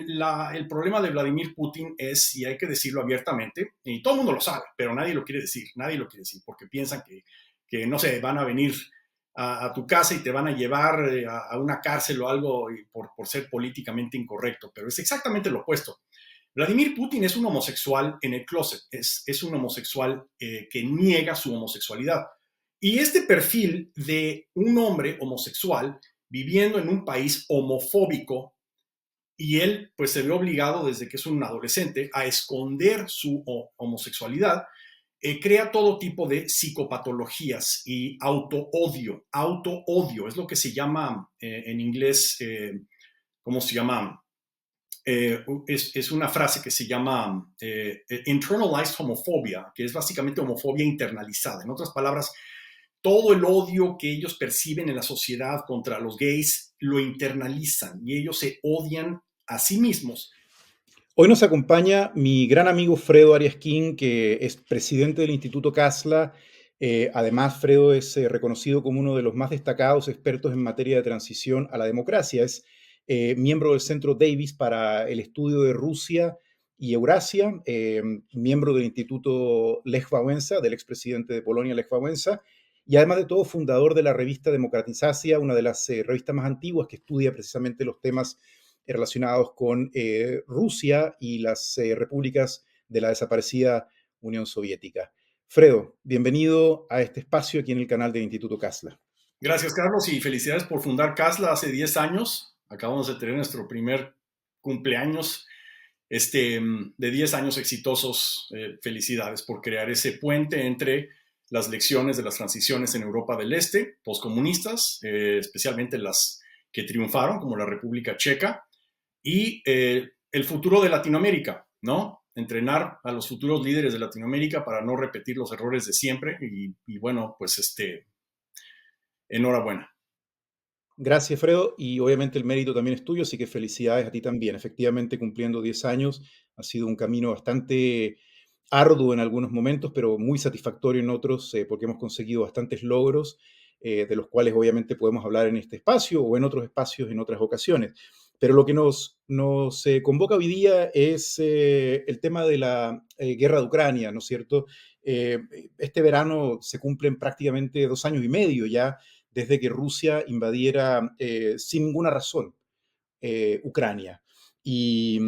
el problema de Vladimir Putin es, y hay que decirlo abiertamente, y todo el mundo lo sabe, pero nadie lo quiere decir, porque piensan que no sé, van a venir a tu casa y te van a llevar a una cárcel o algo por ser políticamente incorrecto, pero es exactamente lo opuesto. Vladimir Putin es un homosexual en el closet, es un homosexual que niega su homosexualidad. Y este perfil de un hombre homosexual viviendo en un país homofóbico, y él pues se ve obligado desde que es un adolescente a esconder su homosexualidad, crea todo tipo de psicopatologías y autoodio. Autoodio es lo que se llama en inglés, ¿cómo se llama? Es una frase que se llama internalized homophobia, que es básicamente homofobia internalizada. En otras palabras, todo el odio que ellos perciben en la sociedad contra los gays lo internalizan y ellos se odian a sí mismos. Hoy nos acompaña mi gran amigo Fredo Arias King, que es presidente del Instituto Casla. Además, Fredo es reconocido como uno de los más destacados expertos en materia de transición a la democracia. Es miembro del Centro Davis para el estudio de Rusia y Eurasia, miembro del Instituto Lech Wałęsa, del expresidente de Polonia, Lech Wałęsa, y además de todo, fundador de la revista Democratizacja, una de las revistas más antiguas que estudia precisamente los temas relacionados con Rusia y las repúblicas de la desaparecida Unión Soviética. Fredo, bienvenido a este espacio aquí en el canal del Instituto Casla. Gracias, Carlos, y felicidades por fundar Casla hace 10 años. Acabamos de tener nuestro primer cumpleaños de 10 años exitosos. Felicidades por crear ese puente entre las lecciones de las transiciones en Europa del Este, postcomunistas, especialmente las que triunfaron, como la República Checa, y el futuro de Latinoamérica, ¿no? Entrenar a los futuros líderes de Latinoamérica para no repetir los errores de siempre y bueno, pues enhorabuena. Gracias, Fredo, y obviamente el mérito también es tuyo, así que felicidades a ti también. Efectivamente, cumpliendo 10 años, ha sido un camino bastante arduo en algunos momentos, pero muy satisfactorio en otros, porque hemos conseguido bastantes logros, de los cuales obviamente podemos hablar en este espacio o en otros espacios en otras ocasiones. Pero lo que nos convoca hoy día es el tema de la guerra de Ucrania, ¿no es cierto? Este verano se cumplen prácticamente 2 años y medio ya desde que Rusia invadiera sin ninguna razón Ucrania. Y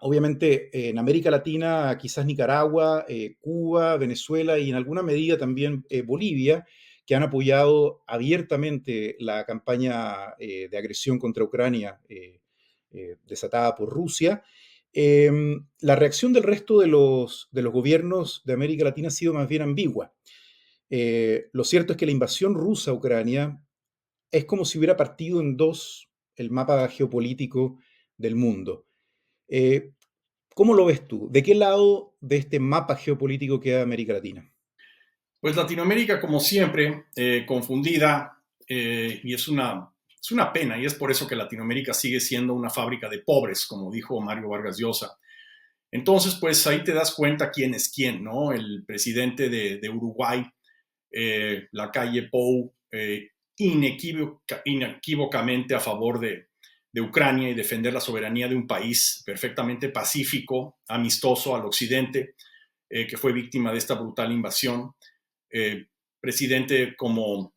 obviamente en América Latina, quizás Nicaragua, Cuba, Venezuela y en alguna medida también Bolivia, que han apoyado abiertamente la campaña de agresión contra Ucrania desatada por Rusia. La reacción del resto de los gobiernos de América Latina ha sido más bien ambigua. Lo cierto es que la invasión rusa a Ucrania es como si hubiera partido en dos el mapa geopolítico del mundo. Eh, ¿Cómo lo ves tú? ¿De qué lado de este mapa geopolítico queda América Latina? Pues Latinoamérica, como siempre, confundida, y es una pena, y es por eso que Latinoamérica sigue siendo una fábrica de pobres, como dijo Mario Vargas Llosa. Entonces, pues ahí te das cuenta quién es quién, ¿no? El presidente de Uruguay, Lacalle Pou, inequívocamente a favor de Ucrania y defender la soberanía de un país perfectamente pacífico, amistoso al occidente, que fue víctima de esta brutal invasión. Presidente como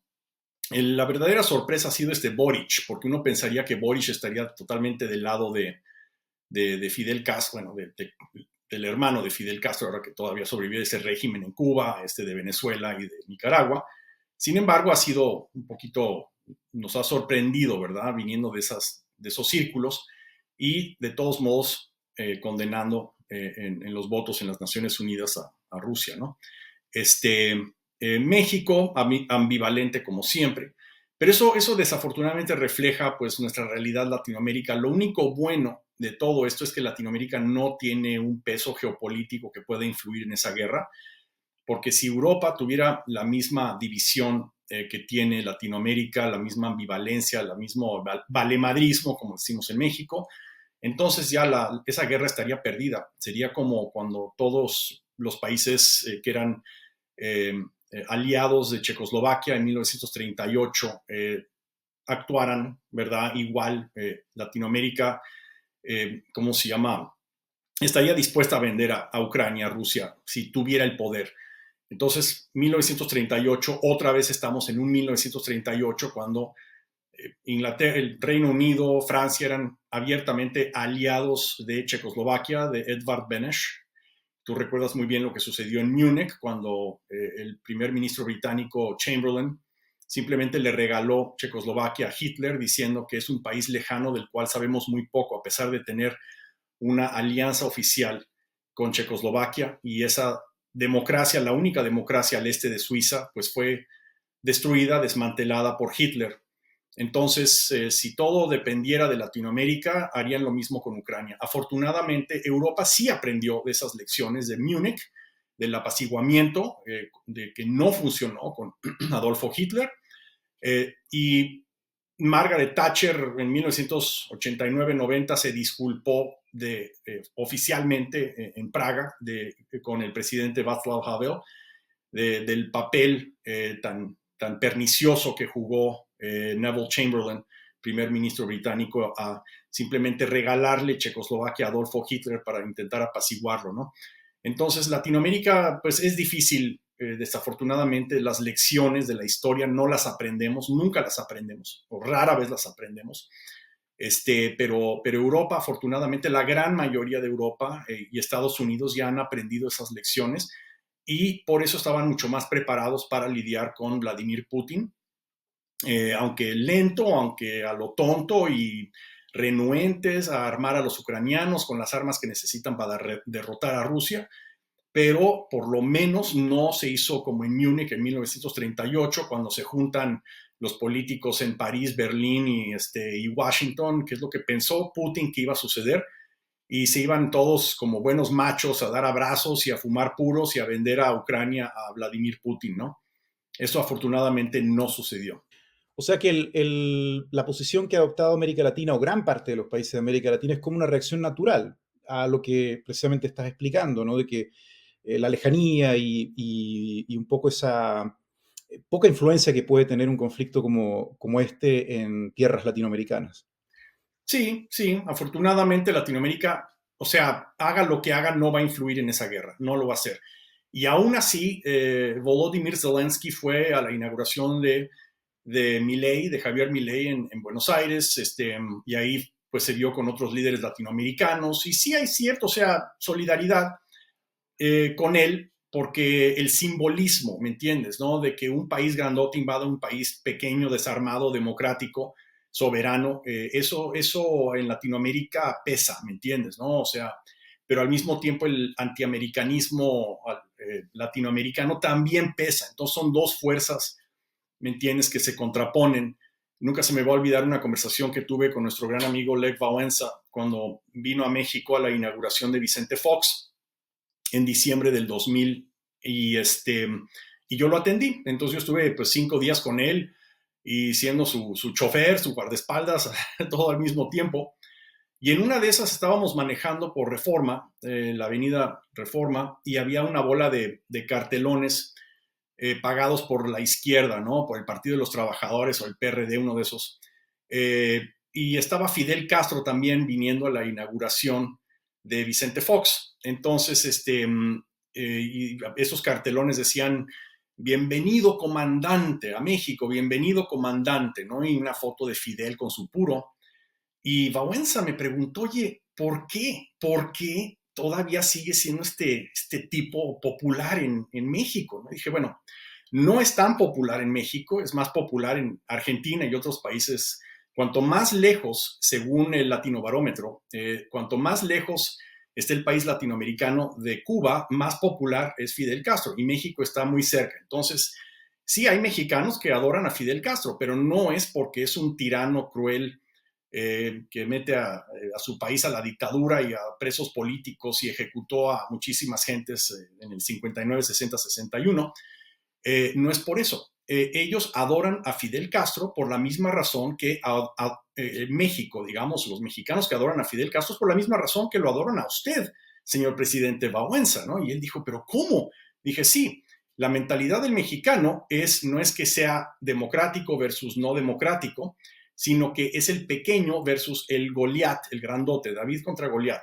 la verdadera sorpresa ha sido Boric, porque uno pensaría que Boric estaría totalmente del lado de Fidel Castro, bueno, del hermano de Fidel Castro, ahora que todavía sobrevive ese régimen en Cuba, de Venezuela y de Nicaragua. Sin embargo, ha sido un poquito, nos ha sorprendido, ¿verdad? Viniendo de esos círculos y de todos modos condenando en los votos en las Naciones Unidas a Rusia, ¿no? México, ambivalente como siempre, pero eso desafortunadamente refleja pues nuestra realidad Latinoamérica. Lo único bueno de todo esto es que Latinoamérica no tiene un peso geopolítico que pueda influir en esa guerra, porque si Europa tuviera la misma división que tiene Latinoamérica, la misma ambivalencia, el mismo valemadrismo, como decimos en México, entonces ya esa guerra estaría perdida. Sería como cuando todos los países que eran aliados de Checoslovaquia en 1938 actuaran, ¿verdad? Igual Latinoamérica ¿cómo se llama? Estaría dispuesta a vender a Ucrania, a Rusia, si tuviera el poder. Entonces, 1938, otra vez estamos en un 1938 cuando Inglaterra, el Reino Unido, Francia eran abiertamente aliados de Checoslovaquia, de Edvard Beneš. Tú recuerdas muy bien lo que sucedió en Múnich cuando el primer ministro británico Chamberlain simplemente le regaló Checoslovaquia a Hitler diciendo que es un país lejano del cual sabemos muy poco, a pesar de tener una alianza oficial con Checoslovaquia, y esa democracia, la única democracia al este de Suiza, pues fue destruida, desmantelada por Hitler. Entonces, si todo dependiera de Latinoamérica, harían lo mismo con Ucrania. Afortunadamente, Europa sí aprendió de esas lecciones de Múnich, del apaciguamiento, de que no funcionó con Adolfo Hitler, y Margaret Thatcher en 1989-90 se disculpó oficialmente en Praga con el presidente Václav Havel del papel tan pernicioso que jugó Neville Chamberlain, primer ministro británico, a simplemente regalarle Checoslovaquia a Adolfo Hitler para intentar apaciguarlo, ¿no? Entonces, Latinoamérica, pues es difícil, desafortunadamente, las lecciones de la historia no las aprendemos, nunca las aprendemos, o rara vez las aprendemos. Pero Europa, afortunadamente, la gran mayoría de Europa y Estados Unidos ya han aprendido esas lecciones, y por eso estaban mucho más preparados para lidiar con Vladimir Putin, aunque lento, aunque a lo tonto y renuentes a armar a los ucranianos con las armas que necesitan para derrotar a Rusia, pero por lo menos no se hizo como en Múnich en 1938, cuando se juntan los políticos en París, Berlín y Washington, que es lo que pensó Putin que iba a suceder, y se iban todos como buenos machos a dar abrazos y a fumar puros y a vender a Ucrania a Vladimir Putin, ¿no? Eso afortunadamente no sucedió. O sea que la posición que ha adoptado América Latina o gran parte de los países de América Latina es como una reacción natural a lo que precisamente estás explicando, ¿no? De que la lejanía y un poco esa poca influencia que puede tener un conflicto como este en tierras latinoamericanas. Sí, sí, afortunadamente Latinoamérica, o sea, haga lo que haga, no va a influir en esa guerra, no lo va a hacer. Y aún así, Volodymyr Zelensky fue a la inauguración de Milei, de Javier Milei en Buenos Aires, y ahí pues se vio con otros líderes latinoamericanos, y sí hay cierto, o sea, solidaridad con él, porque el simbolismo, ¿me entiendes? ¿No? De que un país grandote invada un país pequeño, desarmado, democrático, soberano, eso en Latinoamérica pesa, ¿me entiendes? ¿No? O sea, pero al mismo tiempo el antiamericanismo latinoamericano también pesa. Entonces son dos fuerzas, ¿me entiendes?, que se contraponen. Nunca se me va a olvidar una conversación que tuve con nuestro gran amigo Lech Wałęsa cuando vino a México a la inauguración de Vicente Fox en diciembre del 2000, y yo lo atendí. Entonces yo estuve pues 5 días con él y siendo su chofer, su guardaespaldas, todo al mismo tiempo. Y en una de esas estábamos manejando por Reforma, la avenida Reforma, y había una bola de cartelones pagados por la izquierda, ¿no? Por el Partido de los Trabajadores o el PRD, uno de esos. Y estaba Fidel Castro también viniendo a la inauguración de Vicente Fox. Entonces, y esos cartelones decían, bienvenido comandante a México, bienvenido comandante, ¿no? Y una foto de Fidel con su puro. Y Wałęsa me preguntó, oye, ¿por qué? ¿Por qué todavía sigue siendo este tipo popular en México? ¿No? Dije, bueno, no es tan popular en México, es más popular en Argentina y otros países. Cuanto más lejos, según el Latinobarómetro, cuanto más lejos esté el país latinoamericano de Cuba, más popular es Fidel Castro, y México está muy cerca. Entonces, sí hay mexicanos que adoran a Fidel Castro, pero no es porque es un tirano cruel que mete a su país a la dictadura y a presos políticos y ejecutó a muchísimas gentes en el 59, 60, 61. No es por eso. Ellos adoran a Fidel Castro por la misma razón que México, digamos, los mexicanos que adoran a Fidel Castro es por la misma razón que lo adoran a usted, señor presidente Wałęsa, ¿no? Y él dijo, ¿pero cómo? Dije, sí, la mentalidad del mexicano no es que sea democrático versus no democrático, sino que es el pequeño versus el Goliat, el grandote, David contra Goliat.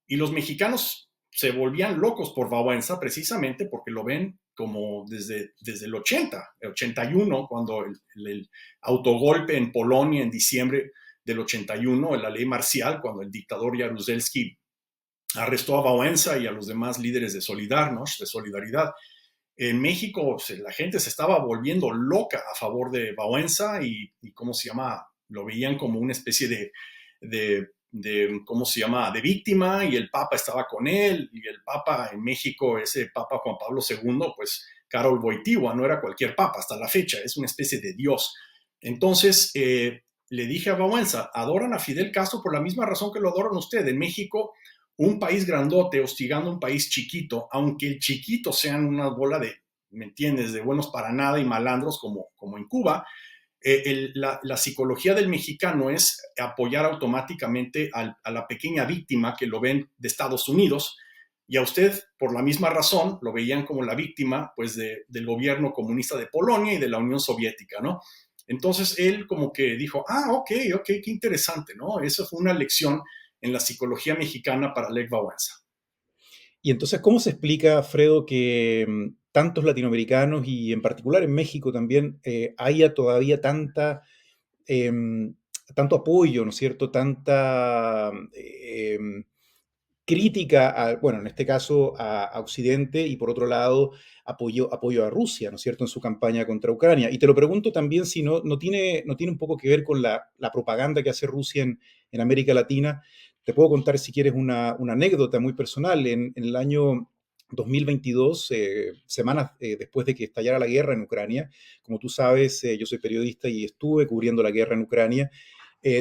Y los mexicanos se volvían locos por Vauenza precisamente porque lo ven como desde el 80, el 81, cuando el autogolpe en Polonia en diciembre del 81, la ley marcial, cuando el dictador Jaruzelski arrestó a Vauenza y a los demás líderes de Solidarność, de Solidaridad. En México la gente se estaba volviendo loca a favor de Vauenza y ¿cómo se llama? Lo veían como una especie ¿cómo se llama?, de víctima, y el Papa estaba con él, y el Papa en México, ese Papa Juan Pablo II, pues Karol Wojtyła no era cualquier Papa hasta la fecha, es una especie de Dios. Entonces, le dije a Vauenza, adoran a Fidel Castro por la misma razón que lo adoran ustedes. En México, un país grandote hostigando a un país chiquito, aunque el chiquito sean una bola de, ¿me entiendes?, de buenos para nada y malandros como en Cuba. La psicología del mexicano es apoyar automáticamente a la pequeña víctima que lo ven de Estados Unidos, y a usted, por la misma razón, lo veían como la víctima pues, del gobierno comunista de Polonia y de la Unión Soviética, ¿no? Entonces él como que dijo, ok, qué interesante, ¿no? Eso fue una lección en la psicología mexicana para Lech Wałęsa. Y entonces, ¿cómo se explica, Fredo, que tantos latinoamericanos y en particular en México también haya todavía tanto apoyo, ¿no es cierto? Tanta crítica, bueno, en este caso a Occidente y por otro lado apoyo a Rusia, ¿no es cierto?, en su campaña contra Ucrania. Y te lo pregunto también si no tiene un poco que ver con la propaganda que hace Rusia en América Latina. Te puedo contar, si quieres, una anécdota muy personal. En el año 2022, semanas después de que estallara la guerra en Ucrania, como tú sabes, yo soy periodista y estuve cubriendo la guerra en Ucrania.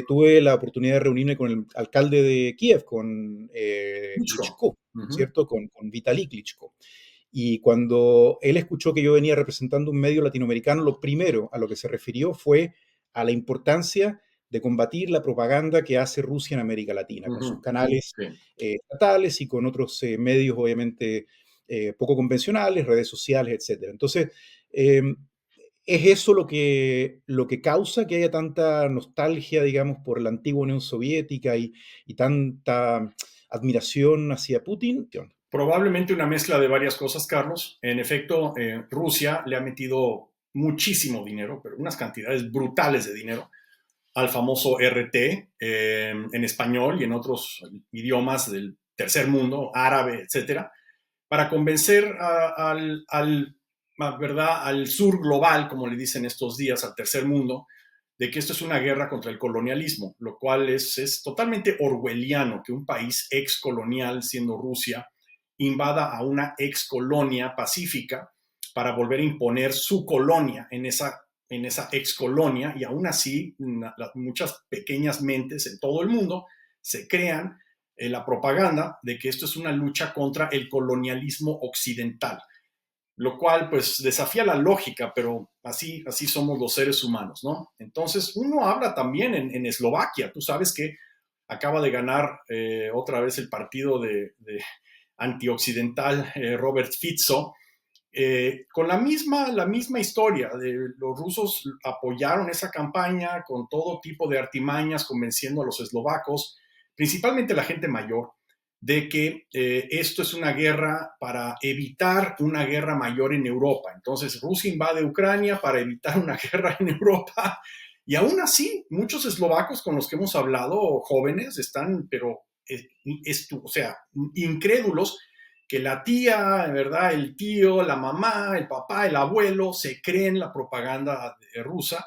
Tuve la oportunidad de reunirme con el alcalde de Kiev, con Klitschko. Klitschko, ¿cierto? Con Vitaly Klitschko. Y cuando él escuchó que yo venía representando un medio latinoamericano, lo primero a lo que se refirió fue a la importancia de combatir la propaganda que hace Rusia en América Latina, con sus canales Sí. estatales y con otros medios, obviamente, poco convencionales, redes sociales, etc. Entonces, ¿es eso lo que causa que haya tanta nostalgia, digamos, por la antigua Unión Soviética y tanta admiración hacia Putin? Probablemente una mezcla de varias cosas, Carlos. En efecto, Rusia le ha metido muchísimo dinero, pero unas cantidades brutales de dinero, al famoso RT en español y en otros idiomas del tercer mundo, árabe, etcétera, para convencer ¿verdad?, al sur global, como le dicen estos días, al tercer mundo, de que esto es una guerra contra el colonialismo, lo cual es totalmente orwelliano que un país excolonial, siendo Rusia, invada a una excolonia pacífica para volver a imponer su colonia en esa excolonia, y aún así muchas pequeñas mentes en todo el mundo se crean la propaganda de que esto es una lucha contra el colonialismo occidental, lo cual pues desafía la lógica, pero así somos los seres humanos, ¿no? Entonces uno habla también en Eslovaquia. Tú sabes que acaba de ganar otra vez el partido de antioccidental Robert Fico, con la misma historia. Los rusos apoyaron esa campaña con todo tipo de artimañas, convenciendo a los eslovacos, principalmente la gente mayor, de que esto es una guerra para evitar una guerra mayor en Europa. Entonces Rusia invade Ucrania para evitar una guerra en Europa, y aún así muchos eslovacos con los que hemos hablado, jóvenes, están, pero o sea, incrédulos que la tía, ¿verdad?, el tío, la mamá, el papá, el abuelo se creen la propaganda rusa,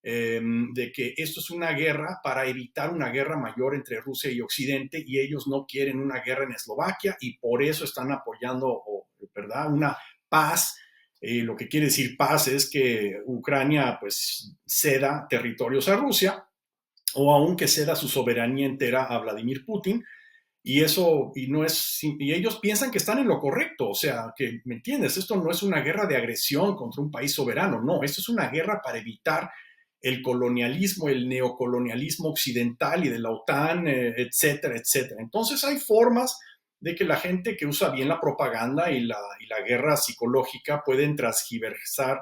de que esto es una guerra para evitar una guerra mayor entre Rusia y Occidente, y ellos no quieren una guerra en Eslovaquia y por eso están apoyando, ¿verdad?, una paz. Lo que quiere decir paz es que Ucrania pues ceda territorios a Rusia, o aún que ceda su soberanía entera a Vladimir Putin. Y eso, y ellos piensan que están en lo correcto, o sea, que, ¿me entiendes? Esto no es una guerra de agresión contra un país soberano, no, esto es una guerra para evitar el colonialismo, el neocolonialismo occidental y de la OTAN, etcétera, etcétera. Entonces hay formas de que la gente que usa bien la propaganda y la guerra psicológica pueden transgiversar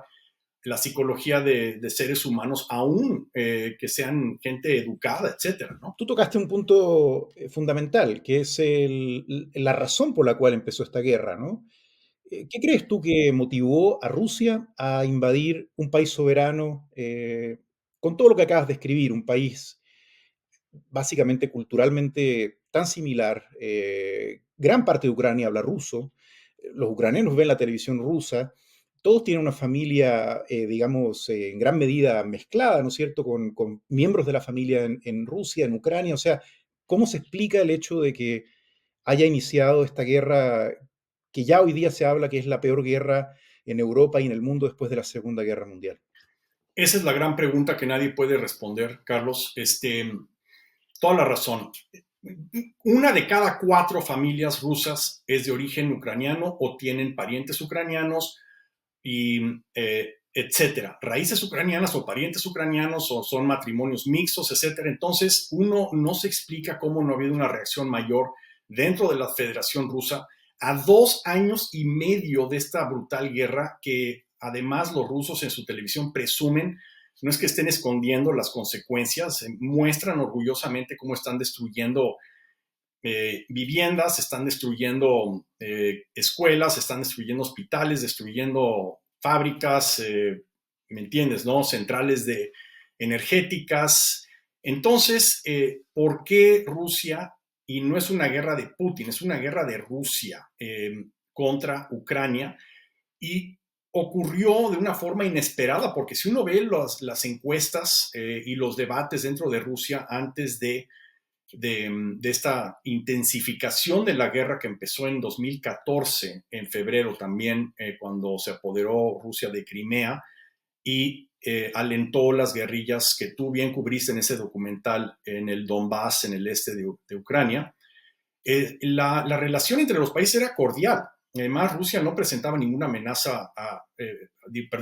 la psicología de seres humanos, aún que sean gente educada, etcétera, ¿no? Tú tocaste un punto fundamental, que es la razón por la cual empezó esta guerra, ¿no? ¿Qué crees tú que motivó a Rusia a invadir un país soberano con todo lo que acabas de escribir, un país básicamente culturalmente tan similar? Gran parte de Ucrania habla ruso, los ucranianos ven la televisión rusa, todos tienen una familia, digamos, en gran medida mezclada, ¿no es cierto?, con miembros de la familia en Rusia, en Ucrania. O sea, ¿cómo se explica el hecho de que haya iniciado esta guerra que ya hoy día se habla que es la peor guerra en Europa y en el mundo después de la Segunda Guerra Mundial? Esa es la gran pregunta que nadie puede responder, Carlos. Toda la razón. Una de cada 4 familias rusas es de origen ucraniano o tienen parientes ucranianos y etcétera. Raíces ucranianas o parientes ucranianos o son matrimonios mixtos, etcétera. Entonces, uno no se explica cómo no ha habido una reacción mayor dentro de la Federación Rusa a 2 años y medio de esta brutal guerra que además los rusos en su televisión presumen. No es que estén escondiendo las consecuencias, muestran orgullosamente cómo están destruyendo viviendas, están destruyendo escuelas, están destruyendo hospitales, destruyendo fábricas, ¿me entiendes? ¿No? Centrales energéticas. Entonces, ¿por qué Rusia? Y no es una guerra de Putin, es una guerra de Rusia contra Ucrania. Y ocurrió de una forma inesperada, porque si uno ve las encuestas y los debates dentro de Rusia antes de esta intensificación de la guerra que empezó en 2014, en febrero también, cuando se apoderó Rusia de Crimea y alentó las guerrillas que tú bien cubriste en ese documental en el Donbass, en el este de Ucrania. La relación entre los países era cordial. Además, Rusia no presentaba ninguna amenaza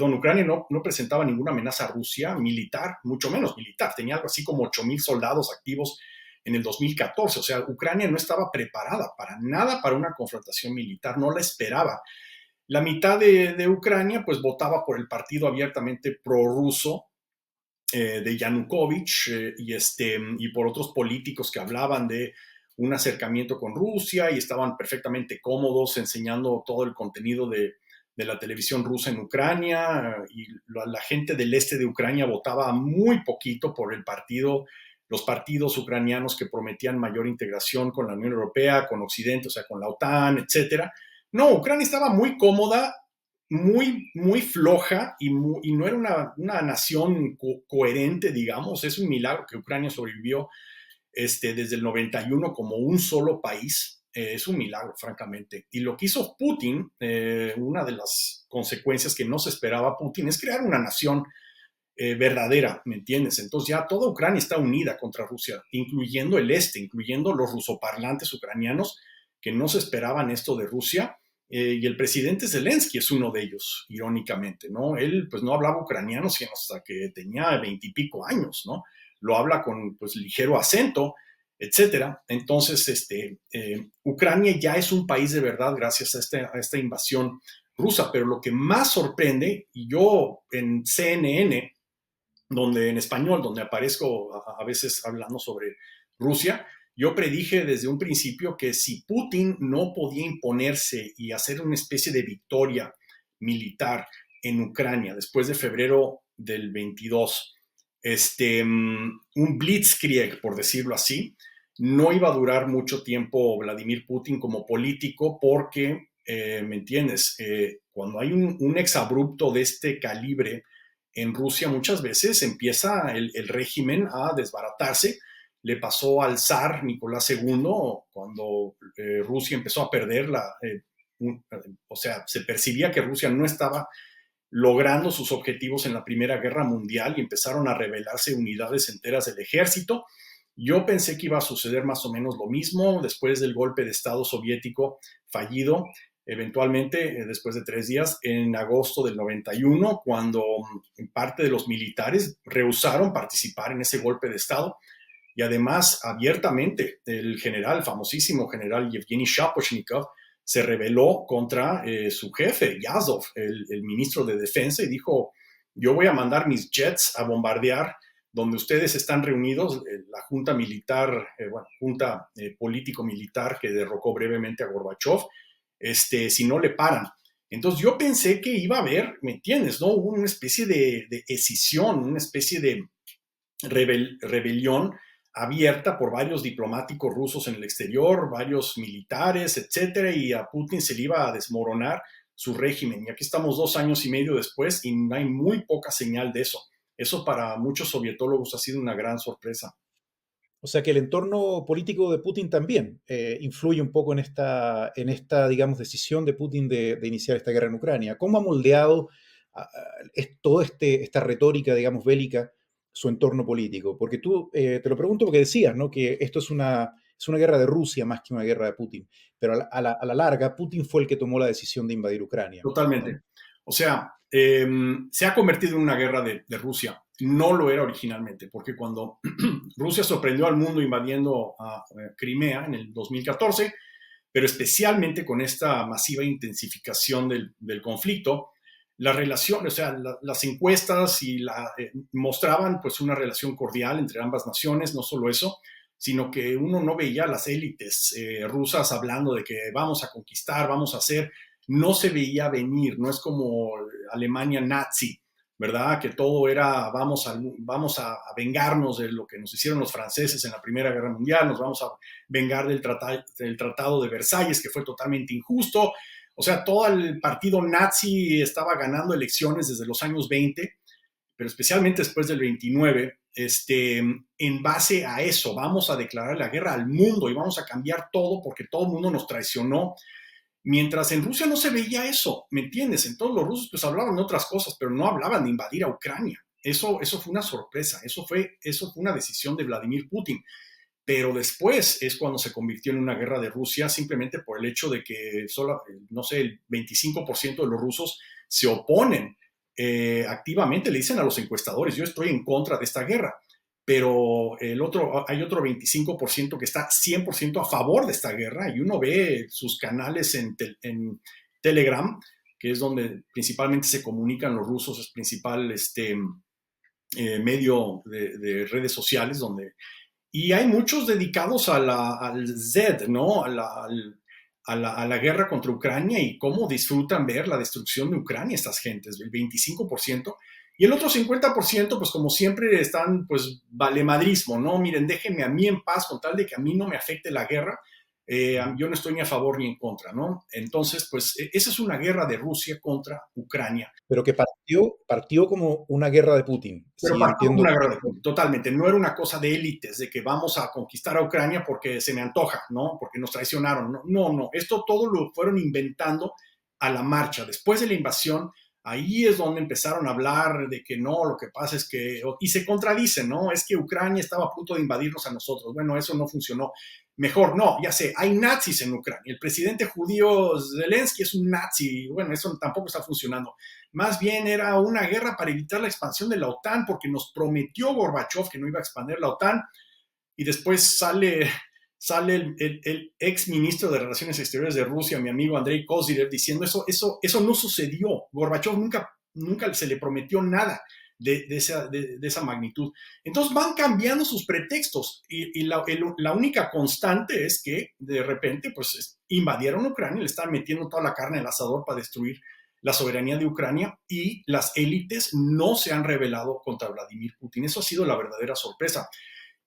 Ucrania no presentaba ninguna amenaza a Rusia militar, mucho menos militar. Tenía algo así como 8,000 soldados activos en el 2014. O sea, Ucrania no estaba preparada para nada para una confrontación militar, no la esperaba. La mitad de Ucrania pues votaba por el partido abiertamente prorruso de Yanukovych y por otros políticos que hablaban de un acercamiento con Rusia y estaban perfectamente cómodos enseñando todo el contenido de la televisión rusa en Ucrania, y la gente del este de Ucrania votaba muy poquito por los partidos ucranianos que prometían mayor integración con la Unión Europea, con Occidente, o sea, con la OTAN, etcétera. No, Ucrania estaba muy cómoda, muy, muy floja y no era una nación coherente, digamos. Es un milagro que Ucrania sobrevivió desde el 91 como un solo país. Es un milagro, francamente. Y lo que hizo Putin, una de las consecuencias que no se esperaba Putin, es crear una nación verdadera, ¿me entiendes? Entonces ya toda Ucrania está unida contra Rusia, incluyendo el este, incluyendo los rusoparlantes ucranianos que no se esperaban esto de Rusia. Y el presidente Zelensky es uno de ellos, irónicamente, ¿no? Él pues no hablaba ucraniano sino hasta que tenía 20 y pico años, ¿no? Lo habla con pues ligero acento, etcétera. Entonces, Ucrania ya es un país de verdad gracias a esta invasión rusa, pero lo que más sorprende, y yo en CNN, en español, donde aparezco a veces hablando sobre Rusia, yo predije desde un principio que si Putin no podía imponerse y hacer una especie de victoria militar en Ucrania después de febrero del 22, un blitzkrieg, por decirlo así, no iba a durar mucho tiempo Vladimir Putin como político porque, ¿me entiendes? Cuando hay un exabrupto de este calibre en Rusia, muchas veces empieza el régimen a desbaratarse. Le pasó al zar Nicolás II cuando Rusia empezó a perder o sea, se percibía que Rusia no estaba logrando sus objetivos en la Primera Guerra Mundial y empezaron a rebelarse unidades enteras del ejército. Yo pensé que iba a suceder más o menos lo mismo después del golpe de Estado soviético fallido, eventualmente después de 3 días, en agosto del 91, cuando parte de los militares rehusaron participar en ese golpe de Estado. Y además, abiertamente, el famosísimo general Yevgeny Shaposhnikov, se rebeló contra su jefe, Yazov, el ministro de Defensa, y dijo, yo voy a mandar mis jets a bombardear donde ustedes están reunidos, la junta militar, bueno, junta político-militar que derrocó brevemente a Gorbachev, si no le paran. Entonces yo pensé que iba a haber, ¿me entiendes? ¿No? Hubo una especie de escisión, una especie de rebelión abierta por varios diplomáticos rusos en el exterior, varios militares, etcétera, y a Putin se le iba a desmoronar su régimen. Y aquí estamos 2 años y medio después y hay muy poca señal de eso. Eso para muchos sovietólogos ha sido una gran sorpresa. O sea que el entorno político de Putin también influye un poco en esta, digamos, decisión de Putin de iniciar esta guerra en Ucrania. ¿Cómo ha moldeado toda esta retórica, digamos, bélica su entorno político? Porque tú, te lo pregunto porque decías, ¿no? Que esto es una guerra de Rusia más que una guerra de Putin. Pero a la larga, Putin fue el que tomó la decisión de invadir Ucrania, ¿no? Totalmente. O sea, se ha convertido en una guerra de Rusia. No lo era originalmente, porque cuando Rusia sorprendió al mundo invadiendo a Crimea en el 2014, pero especialmente con esta masiva intensificación del conflicto, la relación, o sea, las encuestas mostraban pues una relación cordial entre ambas naciones, no solo eso, sino que uno no veía a las élites rusas hablando de que vamos a conquistar, vamos a hacer, no se veía venir, no es como Alemania nazi, ¿verdad? Que todo era vamos a vengarnos de lo que nos hicieron los franceses en la Primera Guerra Mundial, nos vamos a vengar del tratado de Versalles, que fue totalmente injusto. O sea, todo el partido nazi estaba ganando elecciones desde los años 20, pero especialmente después del 29, en base a eso, vamos a declarar la guerra al mundo y vamos a cambiar todo porque todo el mundo nos traicionó. Mientras en Rusia no se veía eso, ¿me entiendes? Entonces los rusos pues hablaban de otras cosas, pero no hablaban de invadir a Ucrania. Eso fue una sorpresa, eso fue una decisión de Vladimir Putin. Pero después es cuando se convirtió en una guerra de Rusia simplemente por el hecho de que solo, no sé, el 25% de los rusos se oponen activamente, le dicen a los encuestadores, yo estoy en contra de esta guerra, pero hay otro 25% que está 100% a favor de esta guerra y uno ve sus canales en Telegram, que es donde principalmente se comunican los rusos, es principal medio de redes sociales donde y hay muchos dedicados al Z, ¿no? A la guerra contra Ucrania y cómo disfrutan ver la destrucción de Ucrania estas gentes, el 25%. Y el otro 50%, pues como siempre, están, pues, valemadrismo, ¿no? Miren, déjenme a mí en paz con tal de que a mí no me afecte la guerra. Yo no estoy ni a favor ni en contra, ¿no? Entonces, pues, esa es una guerra de Rusia contra Ucrania. Pero que partió como una guerra de Putin, Pero si partió como entiendo una guerra de correcto. Putin, totalmente. No era una cosa de élites, de que vamos a conquistar a Ucrania porque se me antoja, ¿no? Porque nos traicionaron. No, no, no. Esto todo lo fueron inventando a la marcha. Después de la invasión, ahí es donde empezaron a hablar de que no, lo que pasa es que, y se contradicen, ¿no? Es que Ucrania estaba a punto de invadirnos a nosotros. Bueno, eso no funcionó. Mejor no, ya sé, hay nazis en Ucrania. El presidente judío Zelensky es un nazi. Bueno, eso tampoco está funcionando. Más bien era una guerra para evitar la expansión de la OTAN, porque nos prometió Gorbachev que no iba a expandir la OTAN, y después sale el ex ministro de Relaciones Exteriores de Rusia, mi amigo Andrei Kozyrev, diciendo eso no sucedió. Gorbachev nunca se le prometió nada de esa magnitud. Entonces van cambiando sus pretextos y la única constante es que de repente pues invadieron Ucrania y le están metiendo toda la carne al asador para destruir la soberanía de Ucrania y las élites no se han rebelado contra Vladimir Putin. Eso ha sido la verdadera sorpresa.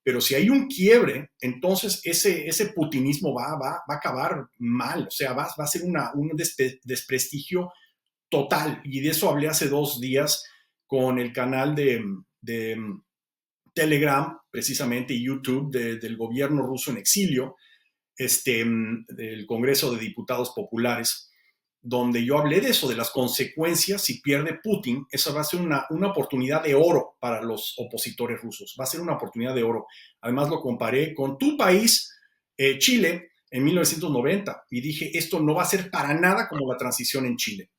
Pero si hay un quiebre, entonces ese putinismo va a acabar mal, o sea, va a ser un desprestigio total. Y de eso hablé hace 2 días con el canal de Telegram, precisamente, y YouTube del gobierno ruso en exilio, del Congreso de Diputados Populares, donde yo hablé de eso, de las consecuencias si pierde Putin. Esa va a ser una oportunidad de oro para los opositores rusos, va a ser una oportunidad de oro. Además lo comparé con tu país, Chile, en 1990, y dije, esto no va a ser para nada como la transición en Chile.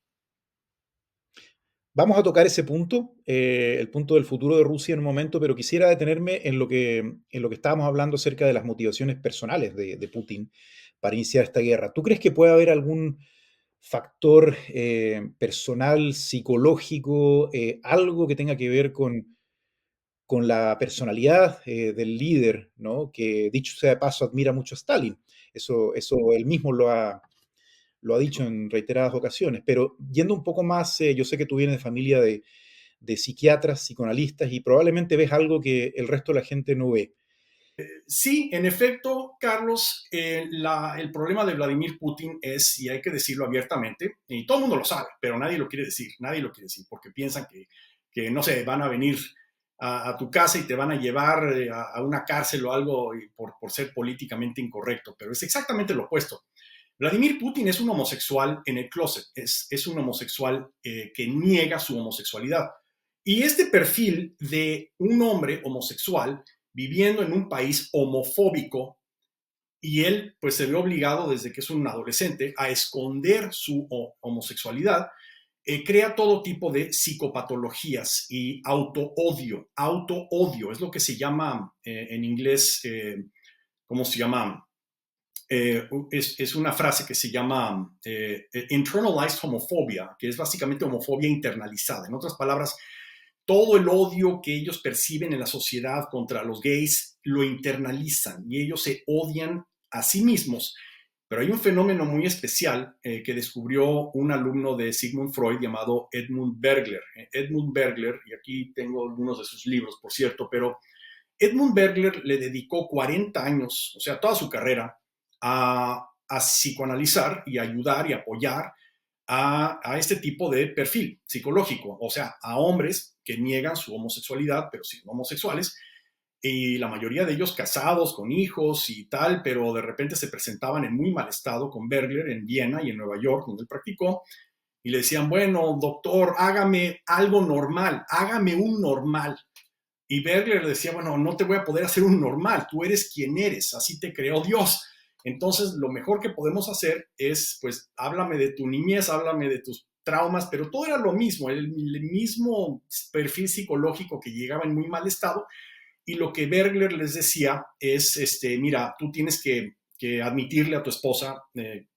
Vamos a tocar ese punto, el punto del futuro de Rusia en un momento, pero quisiera detenerme en lo que estábamos hablando acerca de las motivaciones personales de Putin para iniciar esta guerra. ¿Tú crees que puede haber algún factor personal, psicológico, algo que tenga que ver con la personalidad del líder, ¿no? Que dicho sea de paso, admira mucho a Stalin. Eso él mismo lo ha dicho en reiteradas ocasiones. Pero yendo un poco más, yo sé que tú vienes de familia de psiquiatras, psicoanalistas, y probablemente ves algo que el resto de la gente no ve. Sí, en efecto, Carlos, el problema de Vladimir Putin es, y hay que decirlo abiertamente, y todo el mundo lo sabe, pero nadie lo quiere decir, nadie lo quiere decir, porque piensan que no sé, van a venir a tu casa y te van a llevar a una cárcel o algo por ser políticamente incorrecto, pero es exactamente lo opuesto. Vladimir Putin es un homosexual en el closet, es un homosexual que niega su homosexualidad. Y este perfil de un hombre homosexual viviendo en un país homofóbico, y él pues se ve obligado desde que es un adolescente a esconder su homosexualidad, crea todo tipo de psicopatologías y auto-odio. Auto-odio es lo que se llama en inglés, ¿cómo se llama? Es una frase que se llama internalized homophobia, que es básicamente homofobia internalizada. En otras palabras, todo el odio que ellos perciben en la sociedad contra los gays lo internalizan y ellos se odian a sí mismos. Pero hay un fenómeno muy especial que descubrió un alumno de Sigmund Freud llamado Edmund Bergler. Edmund Bergler, y aquí tengo algunos de sus libros, por cierto, pero Edmund Bergler le dedicó 40 años, o sea, toda su carrera, a psicoanalizar y ayudar y apoyar a este tipo de perfil psicológico, o sea, a hombres que niegan su homosexualidad, pero siendo homosexuales, y la mayoría de ellos casados, con hijos y tal, pero de repente se presentaban en muy mal estado con Bergler en Viena y en Nueva York, donde él practicó, y le decían, bueno, doctor, hágame algo normal, hágame un normal. Y Bergler le decía, bueno, no te voy a poder hacer un normal, tú eres quien eres, así te creó Dios. Entonces, lo mejor que podemos hacer es, pues, háblame de tu niñez, háblame de tus traumas, pero todo era lo mismo, el mismo perfil psicológico que llegaba en muy mal estado. Y lo que Bergler les decía es, mira, tú tienes que admitirle a tu esposa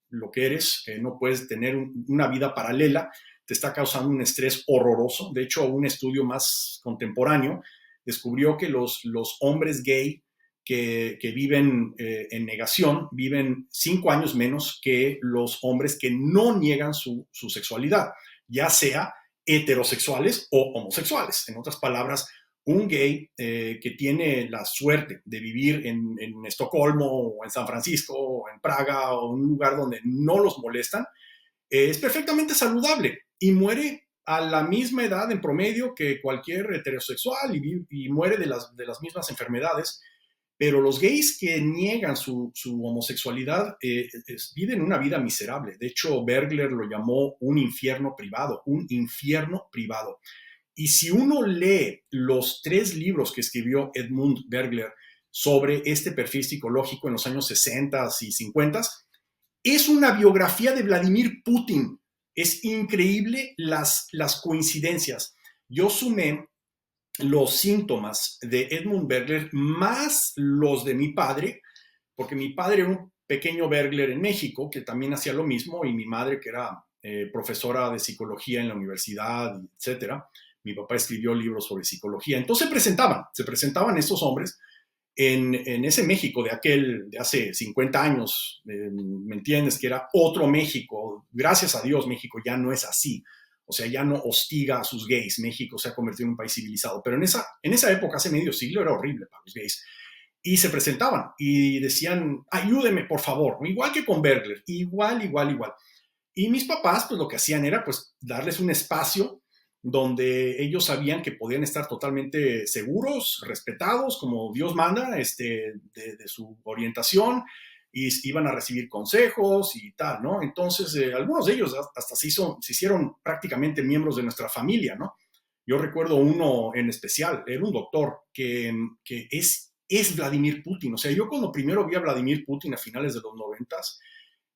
lo que eres, no puedes tener una vida paralela, te está causando un estrés horroroso. De hecho, un estudio más contemporáneo descubrió que los hombres gay que viven en negación viven 5 años menos que los hombres que no niegan su sexualidad, ya sea heterosexuales o homosexuales. En otras palabras, un gay que tiene la suerte de vivir en Estocolmo o en San Francisco o en Praga o un lugar donde no los molestan, es perfectamente saludable y muere a la misma edad en promedio que cualquier heterosexual y muere de las mismas enfermedades. Pero los gays que niegan su homosexualidad viven una vida miserable. De hecho, Bergler lo llamó un infierno privado, un infierno privado. Y si uno lee los 3 libros que escribió Edmund Bergler sobre este perfil psicológico en los años 60 y 50, es una biografía de Vladimir Putin. Es increíble las coincidencias. Yo sumé los síntomas de Edmund Bergler más los de mi padre, porque mi padre era un pequeño Bergler en México que también hacía lo mismo, y mi madre, que era profesora de psicología en la universidad, etcétera. Mi papá escribió libros sobre psicología. Entonces se presentaban estos hombres en ese México de hace 50 años, ¿me entiendes? Que era otro México. Gracias a Dios, México ya no es así. O sea, ya no hostiga a sus gays. México se ha convertido en un país civilizado. Pero en esa época, hace medio siglo, era horrible para los gays. Y se presentaban y decían, ayúdeme, por favor. Igual que con Bergler, igual, igual, igual. Y mis papás, pues lo que hacían era, pues, darles un espacio donde ellos sabían que podían estar totalmente seguros, respetados, como Dios manda, de su orientación, y iban a recibir consejos y tal, ¿no? Entonces, algunos de ellos hasta se hicieron prácticamente miembros de nuestra familia, ¿no? Yo recuerdo uno en especial, era un doctor que es Vladimir Putin. O sea, yo cuando primero vi a Vladimir Putin a finales de los 90,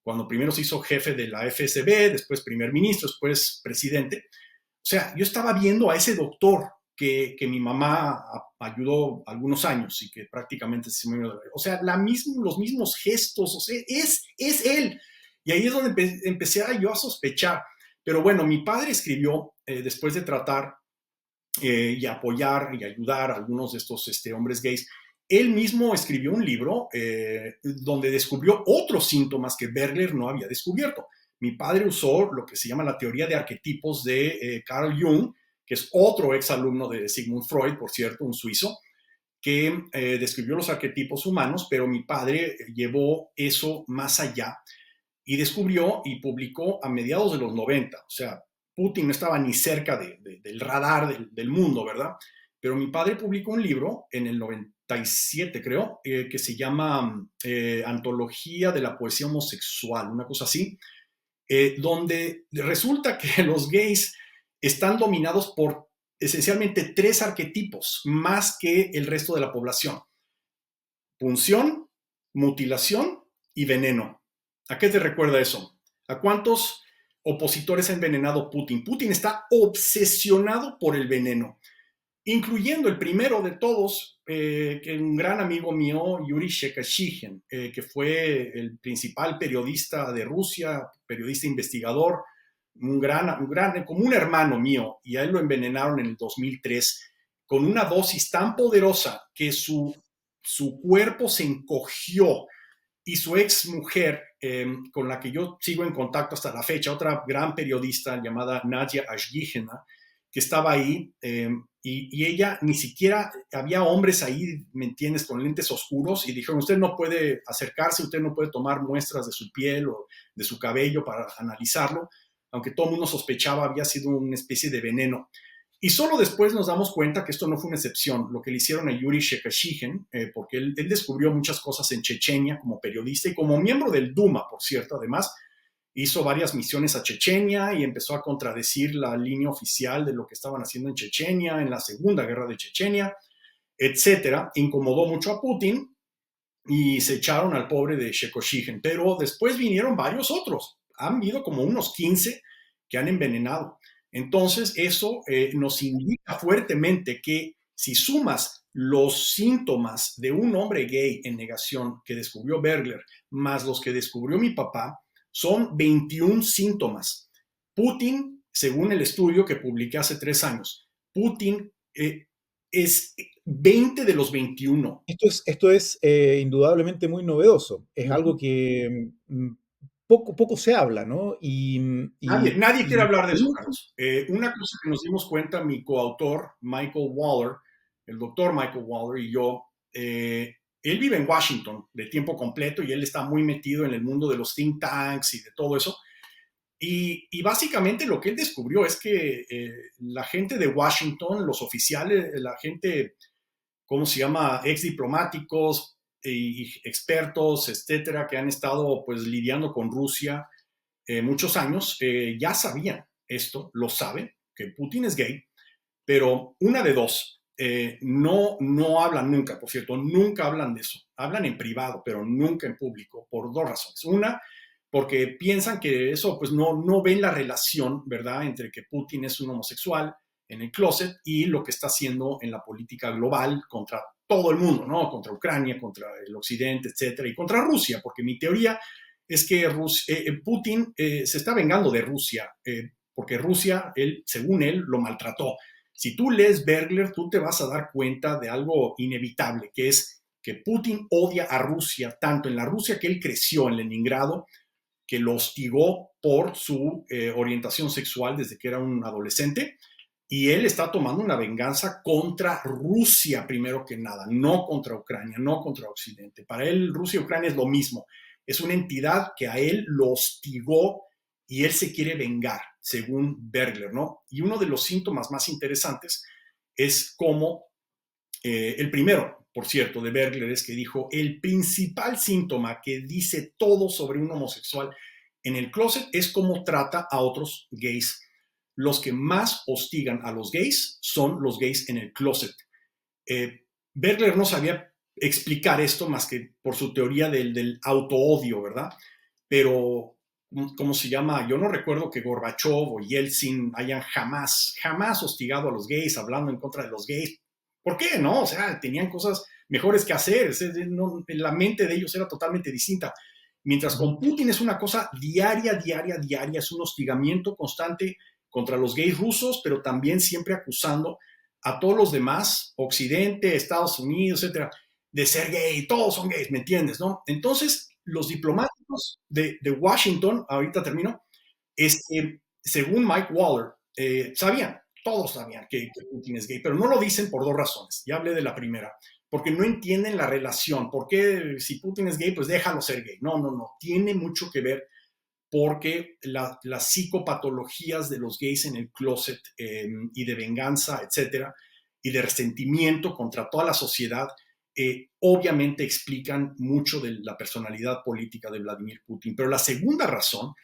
cuando primero se hizo jefe de la FSB, después primer ministro, después presidente, o sea, yo estaba viendo a ese doctor que mi mamá ayudó algunos años y que prácticamente se me... O sea, los mismos gestos, o sea, es él. Y ahí es donde empecé yo a sospechar. Pero bueno, mi padre escribió, después de tratar y apoyar y ayudar a algunos de estos hombres gays, él mismo escribió un libro donde descubrió otros síntomas que Berger no había descubierto. Mi padre usó lo que se llama la teoría de arquetipos de Carl Jung, que es otro exalumno de Sigmund Freud, por cierto, un suizo, que describió los arquetipos humanos, pero mi padre llevó eso más allá y descubrió y publicó a mediados de los 90. O sea, Putin no estaba ni cerca del radar del mundo, ¿verdad? Pero mi padre publicó un libro en el 97, creo, que se llama Antología de la Poesía Homosexual, una cosa así, donde resulta que los gays están dominados por esencialmente 3 arquetipos, más que el resto de la población: punción, mutilación y veneno. ¿A qué te recuerda eso? ¿A cuántos opositores ha envenenado Putin? Putin está obsesionado por el veneno, incluyendo el primero de todos, que un gran amigo mío, Yuri Shekashihin, que fue el principal periodista de Rusia, periodista investigador, como un hermano mío, y a él lo envenenaron en el 2003 con una dosis tan poderosa que su cuerpo se encogió, y su ex mujer, con la que yo sigo en contacto hasta la fecha, otra gran periodista llamada Nadia Ashgihina, que estaba ahí, y ella ni siquiera, había hombres ahí, ¿me entiendes?, con lentes oscuros, y dijeron: usted no puede acercarse, usted no puede tomar muestras de su piel o de su cabello para analizarlo, aunque todo el mundo sospechaba había sido una especie de veneno. Y solo después nos damos cuenta que esto no fue una excepción, lo que le hicieron a Yuri Shekashihin, porque él descubrió muchas cosas en Chechenia como periodista y como miembro del Duma, por cierto. Además, hizo varias misiones a Chechenia y empezó a contradecir la línea oficial de lo que estaban haciendo en Chechenia, en la Segunda Guerra de Chechenia, etcétera. Incomodó mucho a Putin y se echaron al pobre de Shekoshihin. Pero después vinieron varios otros. Han habido como unos 15 que han envenenado. Entonces, eso nos indica fuertemente que si sumas los síntomas de un hombre gay en negación que descubrió Berger, más los que descubrió mi papá, son 21 síntomas. Putin, según el estudio que publiqué hace 3 años, Putin es 20 de los 21. Esto es indudablemente muy novedoso. Es algo que poco se habla, ¿no? Nadie quiere Y hablar de eso, Carlos. Una cosa que nos dimos cuenta, mi coautor, Michael Waller, el doctor Michael Waller y yo, él vive en Washington de tiempo completo y él está muy metido en el mundo de los think tanks y de todo eso. Y básicamente lo que él descubrió es que la gente de Washington, los oficiales, la gente, ¿cómo se llama?, ex diplomáticos y expertos, etcétera, que han estado pues lidiando con Rusia muchos años, ya sabían esto, lo saben, que Putin es gay, pero una de dos, no hablan nunca, por cierto, nunca hablan de eso. Hablan en privado, pero nunca en público, por 2 razones. Una, porque piensan que eso, pues no ven la relación, ¿verdad?, entre que Putin es un homosexual en el closet y lo que está haciendo en la política global contra todo el mundo, ¿no? Contra Ucrania, contra el occidente, etcétera, y contra Rusia, porque mi teoría es que Putin se está vengando de Rusia, porque Rusia, según él, lo maltrató. Si tú lees Berger, tú te vas a dar cuenta de algo inevitable, que es que Putin odia a Rusia, tanto en la Rusia que él creció en Leningrado, que lo hostigó por su orientación sexual desde que era un adolescente, y él está tomando una venganza contra Rusia primero que nada, no contra Ucrania, no contra Occidente. Para él, Rusia y Ucrania es lo mismo. Es una entidad que a él lo hostigó y él se quiere vengar, según Berger, ¿no? Y uno de los síntomas más interesantes es cómo, el primero, por cierto, de Berger es que dijo: el principal síntoma que dice todo sobre un homosexual en el closet es cómo trata a otros gays. Los que más hostigan a los gays son los gays en el closet. Berger no sabía explicar esto más que por su teoría del autoodio, ¿verdad? Pero, ¿cómo se llama? Yo no recuerdo que Gorbachev o Yeltsin hayan jamás hostigado a los gays, hablando en contra de los gays. ¿Por qué? No, o sea, tenían cosas mejores que hacer. La mente de ellos era totalmente distinta. Mientras Ujú. con Putin es una cosa diaria, diaria, diaria, es un hostigamiento constante contra los gays rusos, pero también siempre acusando a todos los demás, Occidente, Estados Unidos, etcétera, de ser gay, todos son gays, ¿me entiendes? ¿No? Entonces, los diplomáticos de Washington, ahorita termino, según Mike Waller, sabían, todos sabían que Putin es gay, pero no lo dicen por dos razones. Ya hablé de la primera, porque no entienden la relación. ¿Por qué si Putin es gay, pues déjalo ser gay? No, no, no. Tiene mucho que ver porque las psicopatologías de los gays en el closet y de venganza, etcétera, y de resentimiento contra toda la sociedad, obviamente explican mucho de la personalidad política de Vladimir Putin. Pero la segunda razón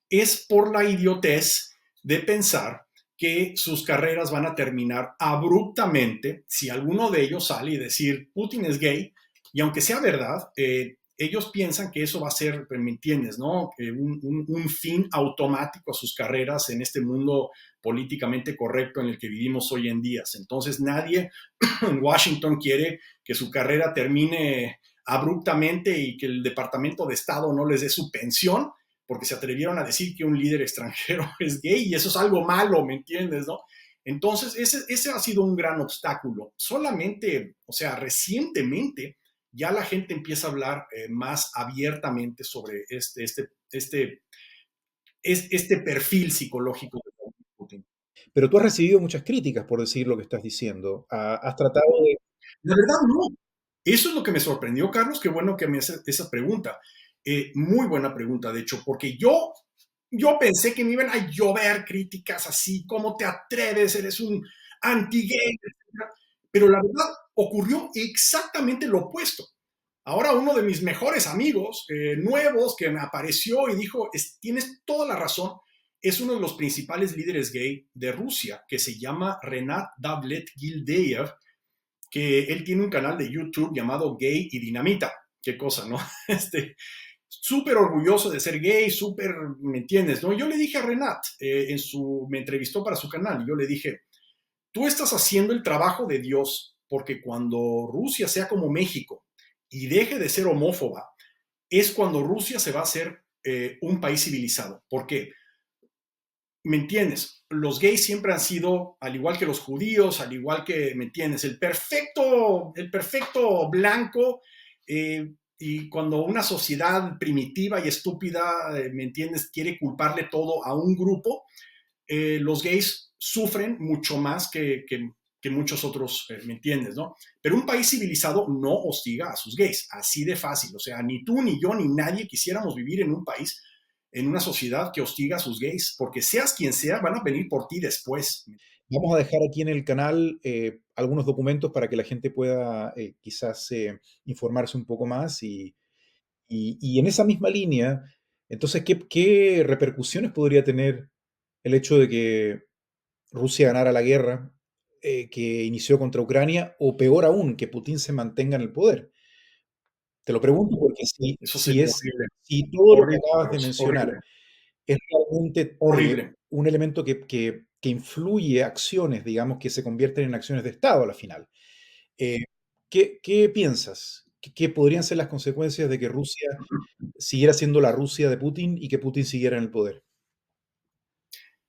es por la idiotez de pensar que sus carreras van a terminar abruptamente si alguno de ellos sale y decir Putin es gay, y aunque sea verdad, ellos piensan que eso va a ser, ¿me entiendes? ¿No? Un fin automático a sus carreras en este mundo políticamente correcto en el que vivimos hoy en día. Entonces nadie en Washington quiere que su carrera termine abruptamente y que el Departamento de Estado no les dé su pensión porque se atrevieron a decir que un líder extranjero es gay y eso es algo malo, ¿me entiendes? ¿No? Entonces, ese ha sido un gran obstáculo. Solamente, o sea, recientemente ya la gente empieza a hablar más abiertamente sobre este perfil psicológico de Putin. Pero tú has recibido muchas críticas por decir lo que estás diciendo. ¿Has tratado de... La verdad, no. Eso es lo que me sorprendió, Carlos. Qué bueno que me haces esa pregunta. Muy buena pregunta, de hecho, porque yo pensé que me iban a llover críticas así, ¿cómo te atreves? Eres un anti-gay, etcétera. Pero la verdad, ocurrió exactamente lo opuesto. Ahora uno de mis mejores amigos, nuevos, que me apareció y dijo, tienes toda la razón, es uno de los principales líderes gay de Rusia, que se llama Renat Davlet-Gildeev, que él tiene un canal de YouTube llamado Gay y Dinamita. Qué cosa, ¿no? Súper orgulloso de ser gay, súper, ¿me entiendes? ¿No? Yo le dije a Renat, me entrevistó para su canal, y yo le dije, tú estás haciendo el trabajo de Dios, porque cuando Rusia sea como México y deje de ser homófoba, es cuando Rusia se va a hacer un país civilizado. ¿Por qué? ¿Me entiendes? Los gays siempre han sido, al igual que los judíos, al igual que, ¿me entiendes? El perfecto blanco. Y cuando una sociedad primitiva y estúpida, ¿me entiendes?, quiere culparle todo a un grupo, los gays sufren mucho más que muchos otros, ¿me entiendes? ¿No? Pero un país civilizado no hostiga a sus gays, así de fácil. O sea, ni tú, ni yo, ni nadie quisiéramos vivir en un país, en una sociedad que hostiga a sus gays, porque seas quien sea, van a venir por ti después. Vamos a dejar aquí en el canal algunos documentos para que la gente pueda quizás informarse un poco más y en esa misma línea, entonces, ¿qué repercusiones podría tener el hecho de que Rusia ganara la guerra que inició contra Ucrania o peor aún, que Putin se mantenga en el poder? Te lo pregunto porque Eso sería horrible, si todo lo que horrible, acabas de Carlos, horrible, mencionar es realmente horrible. un elemento que influye acciones, digamos, que se convierten en acciones de Estado a la final. Eh, ¿qué piensas? ¿Qué podrían ser las consecuencias de que Rusia siguiera siendo la Rusia de Putin y que Putin siguiera en el poder?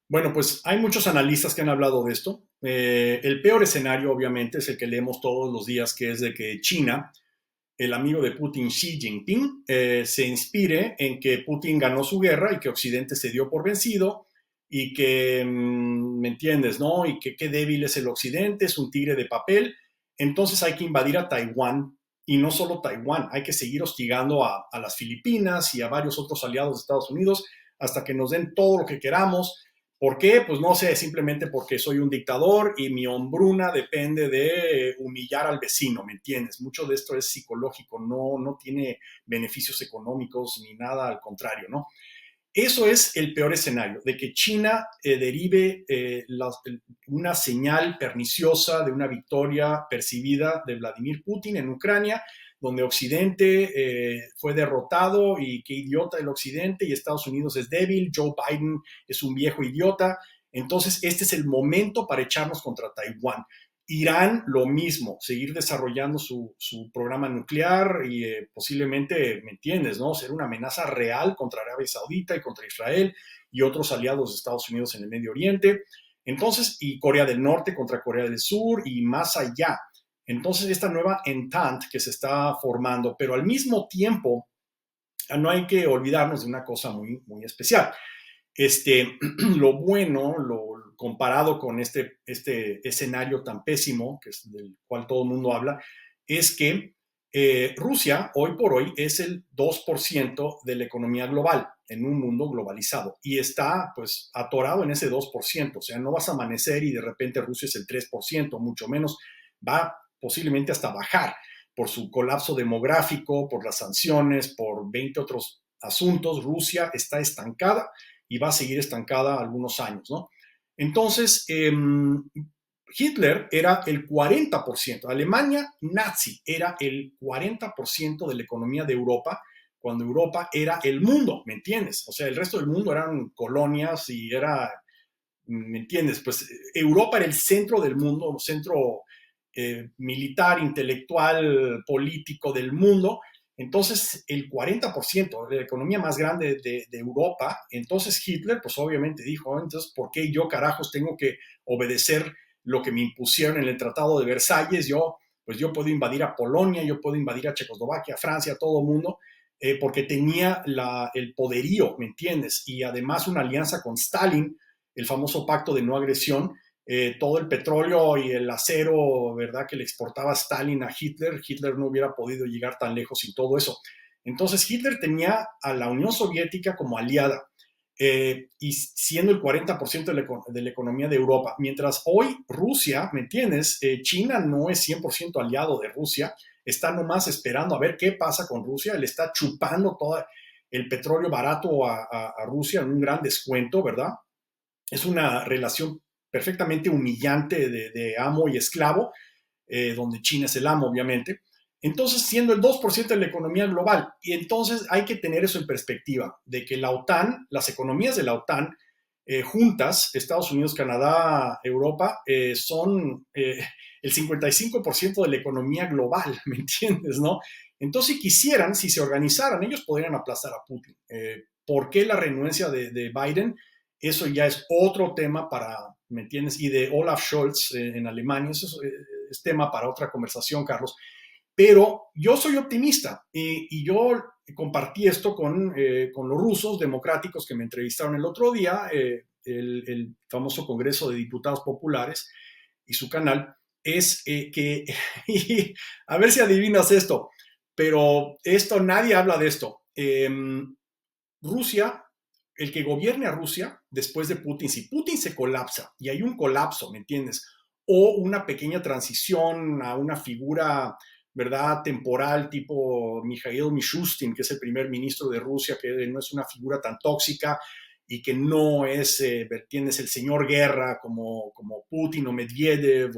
Bueno, pues hay muchos analistas que han hablado de esto. El peor escenario, obviamente, es el que leemos todos los días, que es de que China, el amigo de Putin, Xi Jinping, se inspire en que Putin ganó su guerra y que Occidente se dio por vencido y que, ¿me entiendes? ¿No? Y que qué débil es el Occidente, es un tigre de papel. Entonces hay que invadir a Taiwán y no solo Taiwán, hay que seguir hostigando a las Filipinas y a varios otros aliados de Estados Unidos hasta que nos den todo lo que queramos. ¿Por qué? Pues no sé, simplemente porque soy un dictador y mi hombruna depende de humillar al vecino, ¿me entiendes? Mucho de esto es psicológico, no tiene beneficios económicos ni nada, al contrario, ¿no? Eso es el peor escenario, de que China derive una señal perniciosa de una victoria percibida de Vladimir Putin en Ucrania, donde Occidente fue derrotado y qué idiota el Occidente y Estados Unidos es débil, Joe Biden es un viejo idiota. Entonces, este es el momento para echarnos contra Taiwán. Irán, lo mismo, seguir desarrollando su programa nuclear y posiblemente, ¿me entiendes?, ¿no?, ser una amenaza real contra Arabia Saudita y contra Israel y otros aliados de Estados Unidos en el Medio Oriente. Entonces, y Corea del Norte contra Corea del Sur y más allá. Entonces, esta nueva entente que se está formando, pero al mismo tiempo, no hay que olvidarnos de una cosa muy, muy especial. Lo bueno, comparado con este escenario tan pésimo, que es del cual todo el mundo habla, es que Rusia hoy por hoy es el 2% de la economía global en un mundo globalizado y está pues atorado en ese 2%. O sea, no vas a amanecer y de repente Rusia es el 3%, mucho menos, va posiblemente hasta bajar por su colapso demográfico, por las sanciones, por 20 otros asuntos. Rusia está estancada y va a seguir estancada algunos años, ¿no? Entonces, Hitler era el 40%, Alemania nazi era el 40% de la economía de Europa, cuando Europa era el mundo, ¿me entiendes? O sea, el resto del mundo eran colonias y era, ¿me entiendes? Pues Europa era el centro del mundo, centro militar, intelectual, político del mundo. Entonces, el 40% de la economía más grande de Europa, entonces Hitler, pues obviamente dijo, entonces, ¿por qué yo carajos tengo que obedecer lo que me impusieron en el Tratado de Versalles? Pues yo puedo invadir a Polonia, yo puedo invadir a Checoslovaquia, a Francia, a todo el mundo, porque tenía el poderío, ¿me entiendes? Y además una alianza con Stalin, el famoso pacto de no agresión, todo el petróleo y el acero, ¿verdad?, que le exportaba Stalin a Hitler, Hitler no hubiera podido llegar tan lejos sin todo eso. Entonces Hitler tenía a la Unión Soviética como aliada, y siendo el 40% de la economía de Europa, mientras hoy Rusia, ¿me entiendes?, China no es 100% aliado de Rusia, está nomás esperando a ver qué pasa con Rusia, le está chupando todo el petróleo barato a Rusia en un gran descuento, ¿verdad? Es una relación perfectamente humillante de amo y esclavo, donde China es el amo, obviamente. Entonces, siendo el 2% de la economía global, y entonces hay que tener eso en perspectiva, de que la OTAN, las economías de la OTAN, juntas, Estados Unidos, Canadá, Europa, son el 55% de la economía global, ¿me entiendes, no? Entonces, si quisieran, si se organizaran, ellos podrían aplastar a Putin. ¿Por qué la renuencia de Biden? Eso ya es otro tema para, ¿me entiendes? Y de Olaf Scholz en Alemania, eso es tema para otra conversación, Carlos. Pero yo soy optimista y yo compartí esto con los rusos democráticos que me entrevistaron el otro día, el famoso Congreso de Diputados Populares y su canal, es que, y a ver si adivinas esto, pero esto nadie habla de esto. Rusia, el que gobierne a Rusia después de Putin, si Putin se colapsa y hay un colapso, ¿me entiendes? O una pequeña transición a una figura, ¿verdad?, temporal, tipo Mikhail Mishustin, que es el primer ministro de Rusia, que no es una figura tan tóxica y que no es, ¿entiendes?, el señor guerra como Putin o Medvedev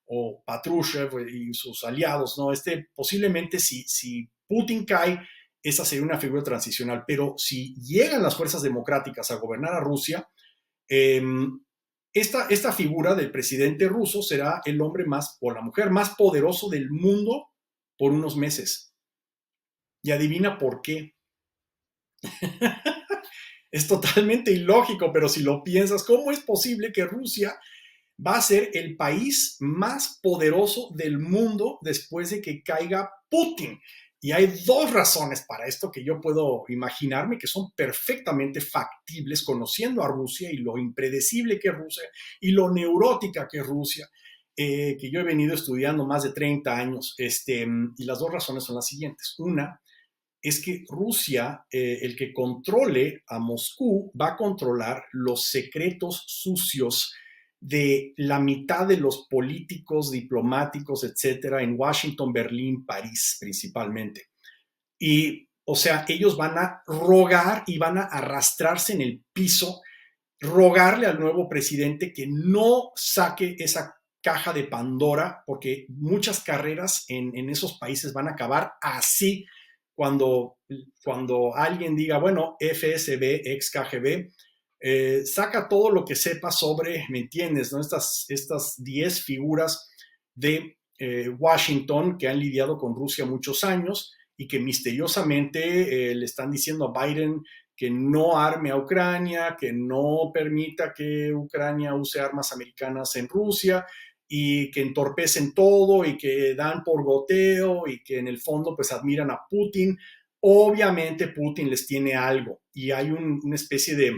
o Patrushev y sus aliados, ¿no? Posiblemente si Putin cae, esa sería una figura transicional, pero si llegan las fuerzas democráticas a gobernar a Rusia, esta figura del presidente ruso será el hombre más, o la mujer más poderoso del mundo por unos meses. Y adivina por qué. Es totalmente ilógico, pero si lo piensas, ¿cómo es posible que Rusia va a ser el país más poderoso del mundo después de que caiga Putin? Y hay dos razones para esto que yo puedo imaginarme que son perfectamente factibles, conociendo a Rusia y lo impredecible que es Rusia y lo neurótica que es Rusia, que yo he venido estudiando más de 30 años. Y las dos razones son las siguientes. Una es que Rusia, el que controle a Moscú, va a controlar los secretos sucios de la mitad de los políticos, diplomáticos, etcétera, en Washington, Berlín, París principalmente. Y, o sea, ellos van a rogar y van a arrastrarse en el piso, rogarle al nuevo presidente que no saque esa caja de Pandora, porque muchas carreras en esos países van a acabar así cuando alguien diga, bueno, FSB, ex KGB, saca todo lo que sepa sobre, ¿me entiendes?, ¿no? Estas 10 figuras de Washington, que han lidiado con Rusia muchos años y que misteriosamente le están diciendo a Biden que no arme a Ucrania, que no permita que Ucrania use armas americanas en Rusia y que entorpecen todo y que dan por goteo y que en el fondo pues admiran a Putin. Obviamente Putin les tiene algo y hay una especie de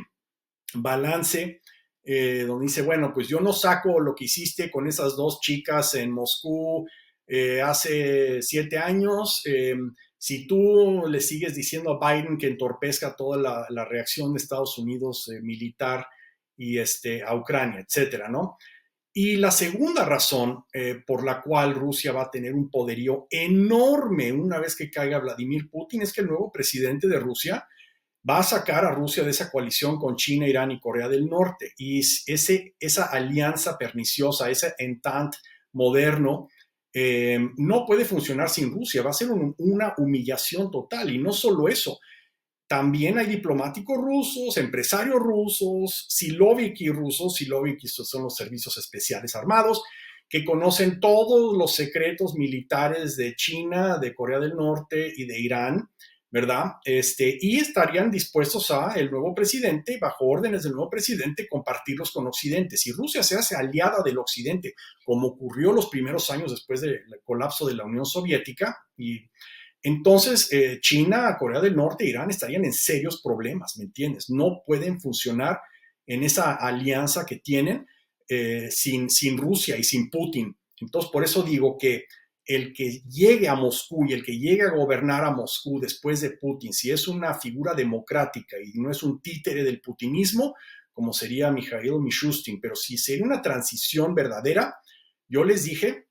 balance donde dice, bueno, pues yo no saco lo que hiciste con esas dos chicas en Moscú hace 7 años. Si tú le sigues diciendo a Biden que entorpezca toda la reacción de Estados Unidos militar y a Ucrania, etcétera, ¿no? Y la segunda razón por la cual Rusia va a tener un poderío enorme una vez que caiga Vladimir Putin es que el nuevo presidente de Rusia va a sacar a Rusia de esa coalición con China, Irán y Corea del Norte. Y esa alianza perniciosa, ese entente moderno, no puede funcionar sin Rusia. Va a ser una humillación total. Y no solo eso, también hay diplomáticos rusos, empresarios rusos, siloviki rusos, siloviki son los servicios especiales armados, que conocen todos los secretos militares de China, de Corea del Norte y de Irán, ¿verdad? Y estarían dispuestos a el nuevo presidente, bajo órdenes del nuevo presidente, compartirlos con Occidente. Si Rusia se hace aliada del Occidente, como ocurrió los primeros años después del colapso de la Unión Soviética, y entonces China, Corea del Norte, Irán estarían en serios problemas, ¿me entiendes? No pueden funcionar en esa alianza que tienen sin Rusia y sin Putin. Entonces, por eso digo que el que llegue a Moscú y el que llegue a gobernar a Moscú después de Putin, si es una figura democrática y no es un títere del putinismo, como sería Mikhail Mishustin, pero si sería una transición verdadera, yo les dije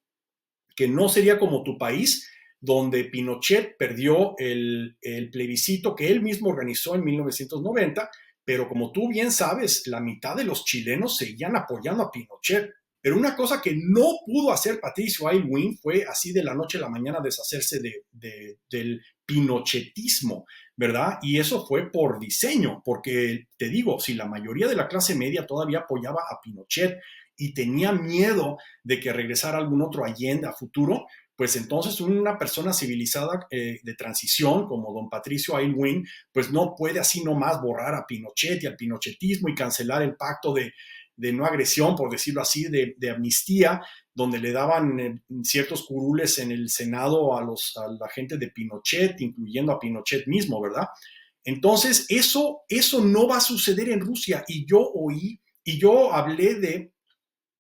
que no sería como tu país, donde Pinochet perdió el plebiscito que él mismo organizó en 1990, pero como tú bien sabes, la mitad de los chilenos seguían apoyando a Pinochet. Pero una cosa que no pudo hacer Patricio Aylwin fue así de la noche a la mañana deshacerse del pinochetismo, ¿verdad? Y eso fue por diseño, porque te digo, si la mayoría de la clase media todavía apoyaba a Pinochet y tenía miedo de que regresara algún otro Allende a futuro, pues entonces una persona civilizada de transición como don Patricio Aylwin, pues no puede así nomás borrar a Pinochet y al pinochetismo y cancelar el pacto de no agresión, por decirlo así, de amnistía, donde le daban ciertos curules en el Senado a la gente de Pinochet, incluyendo a Pinochet mismo, ¿verdad? Entonces, eso no va a suceder en Rusia. Y yo hablé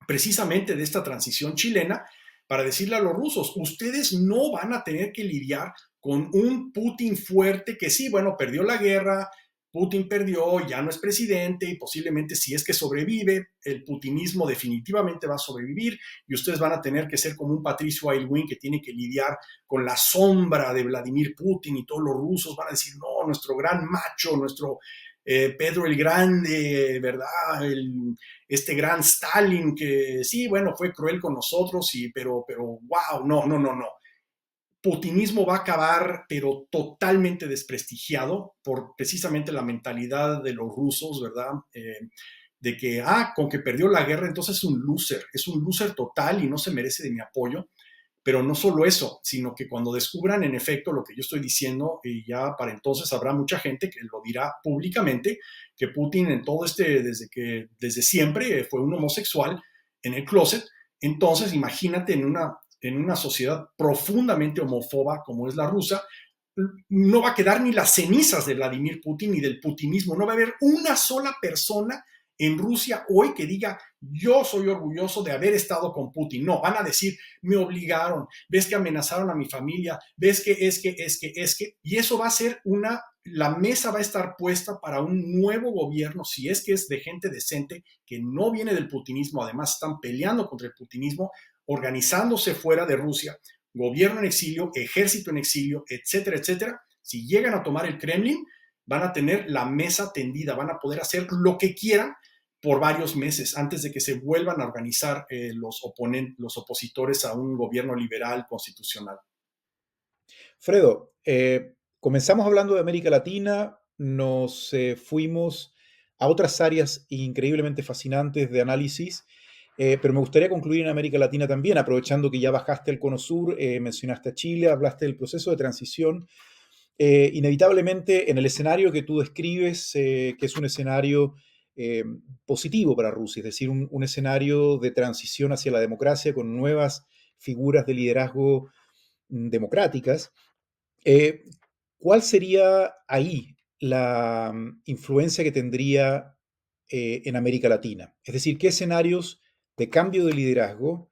precisamente de esta transición chilena para decirle a los rusos, ustedes no van a tener que lidiar con un Putin fuerte que sí, bueno, perdió la guerra, Putin perdió, ya no es presidente y posiblemente si es que sobrevive, el putinismo definitivamente va a sobrevivir y ustedes van a tener que ser como un Patricio Aylwin que tiene que lidiar con la sombra de Vladimir Putin y todos los rusos van a decir, no, nuestro gran macho, nuestro Pedro el Grande, ¿verdad? Este gran Stalin que sí, bueno, fue cruel con nosotros, pero wow, no, no, no, no. Putinismo va a acabar, pero totalmente desprestigiado por precisamente la mentalidad de los rusos, ¿verdad? De que, con que perdió la guerra, entonces es un loser total y no se merece de mi apoyo. Pero no solo eso, sino que cuando descubran en efecto lo que yo estoy diciendo, y ya para entonces habrá mucha gente que lo dirá públicamente, que Putin en todo desde siempre fue un homosexual en el closet, entonces imagínate en una sociedad profundamente homófoba como es la rusa, no va a quedar ni las cenizas de Vladimir Putin ni del putinismo, no va a haber una sola persona en Rusia hoy que diga yo soy orgulloso de haber estado con Putin. No, van a decir me obligaron, ves que amenazaron a mi familia, ves que y eso va a ser la mesa va a estar puesta para un nuevo gobierno, si es que es de gente decente, que no viene del putinismo, además están peleando contra el putinismo, organizándose fuera de Rusia, gobierno en exilio, ejército en exilio, etcétera, etcétera. Si llegan a tomar el Kremlin, van a tener la mesa tendida, van a poder hacer lo que quieran por varios meses antes de que se vuelvan a organizar los opositores a un gobierno liberal constitucional. Fredo, comenzamos hablando de América Latina, nos fuimos a otras áreas increíblemente fascinantes de análisis Pero me gustaría concluir en América Latina también, aprovechando que ya bajaste el Cono Sur, mencionaste a Chile, hablaste del proceso de transición. Inevitablemente, en el escenario que tú describes, que es un escenario positivo para Rusia, es decir, un escenario de transición hacia la democracia con nuevas figuras de liderazgo democráticas, eh, ¿cuál sería ahí la influencia que tendría en América Latina? Es decir, ¿qué escenarios de cambio de liderazgo